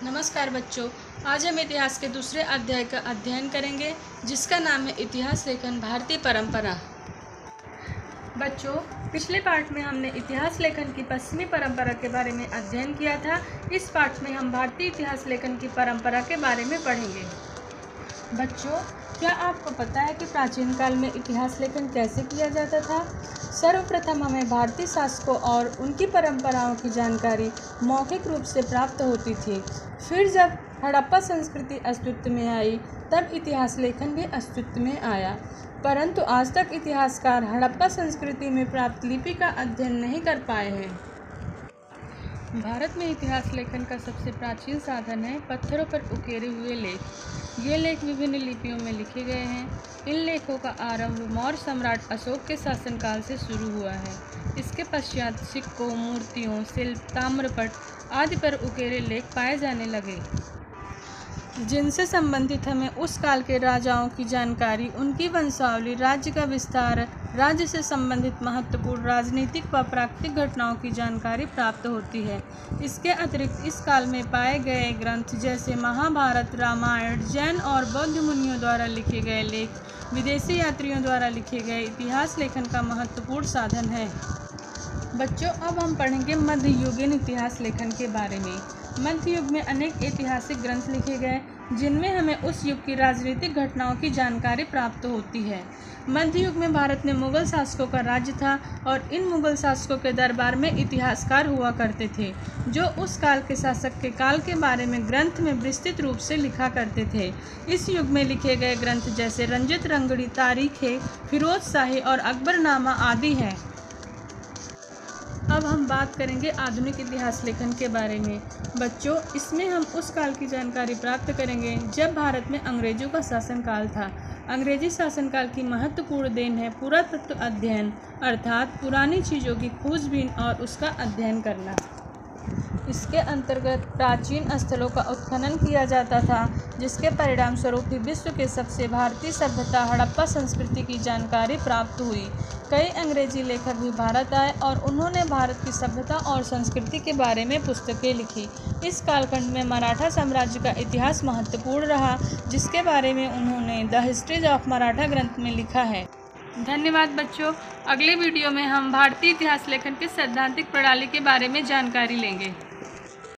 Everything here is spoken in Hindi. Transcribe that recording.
नमस्कार बच्चों, आज हम इतिहास के दूसरे अध्याय का अध्ययन करेंगे जिसका नाम है इतिहास लेखन भारतीय परंपरा। बच्चों, पिछले पाठ में हमने इतिहास लेखन की पश्चिमी परंपरा के बारे में अध्ययन किया था। इस पाठ में हम भारतीय इतिहास लेखन की परंपरा के बारे में पढ़ेंगे। बच्चों, क्या आपको पता है कि प्राचीन काल में इतिहास लेखन कैसे किया जाता था? सर्वप्रथम हमें भारतीय शासकों और उनकी परंपराओं की जानकारी मौखिक रूप से प्राप्त होती थी। फिर जब हड़प्पा संस्कृति अस्तित्व में आई तब इतिहास लेखन भी अस्तित्व में आया, परंतु आज तक इतिहासकार हड़प्पा संस्कृति में प्राप्त लिपि का अध्ययन नहीं कर पाए हैं। भारत में इतिहास लेखन का सबसे प्राचीन साधन है पत्थरों पर उकेरे हुए लेख। ये लेख विभिन्न लिपियों में लिखे गए हैं। इन लेखों का आरंभ मौर्य सम्राट अशोक के शासनकाल से शुरू हुआ है। इसके पश्चात सिक्कों, मूर्तियों, शिल्प, ताम्रपट आदि पर उकेरे लेख पाए जाने लगे, जिनसे संबंधित हमें उस काल के राजाओं की जानकारी, उनकी वंशावली, राज्य का विस्तार, राज्य से संबंधित महत्वपूर्ण राजनीतिक व प्राकृतिक घटनाओं की जानकारी प्राप्त होती है। इसके अतिरिक्त इस काल में पाए गए ग्रंथ जैसे महाभारत, रामायण, जैन और बौद्ध मुनियों द्वारा लिखे गए लेख, विदेशी यात्रियों द्वारा लिखे गए इतिहास लेखन का महत्वपूर्ण साधन है। बच्चों, अब हम पढ़ेंगे मध्ययुगीन इतिहास लेखन के बारे में। मध्य युग में अनेक ऐतिहासिक ग्रंथ लिखे गए जिनमें हमें उस युग की राजनीतिक घटनाओं की जानकारी प्राप्त होती है। मध्य युग में भारत में मुगल शासकों का राज्य था और इन मुगल शासकों के दरबार में इतिहासकार हुआ करते थे, जो उस काल के शासक के काल के बारे में ग्रंथ में विस्तृत रूप से लिखा करते थे। इस युग में लिखे गए ग्रंथ जैसे रंजित रंगड़ी, तारीखें, फिरोज शाही और अकबरनामा आदि हैं। अब हम बात करेंगे आधुनिक इतिहास लेखन के बारे में। बच्चों, इसमें हम उस काल की जानकारी प्राप्त करेंगे जब भारत में अंग्रेजों का शासनकाल था। अंग्रेजी शासनकाल की महत्वपूर्ण देन है पुरातत्व अध्ययन, अर्थात पुरानी चीज़ों की खोजबीन और उसका अध्ययन करना। इसके अंतर्गत प्राचीन स्थलों का उत्खनन किया जाता था, जिसके परिणाम स्वरूप ही विश्व के सबसे भारतीय सभ्यता हड़प्पा संस्कृति की जानकारी प्राप्त हुई। कई अंग्रेजी लेखक भी भारत आए और उन्होंने भारत की सभ्यता और संस्कृति के बारे में पुस्तकें लिखी। इस कालखंड में मराठा साम्राज्य का इतिहास महत्वपूर्ण रहा, जिसके बारे में उन्होंने द हिस्ट्री ऑफ मराठा ग्रंथ में लिखा है। धन्यवाद बच्चों। अगले वीडियो में हम भारतीय इतिहास लेखन के सैद्धांतिक प्रणाली के बारे में जानकारी लेंगे।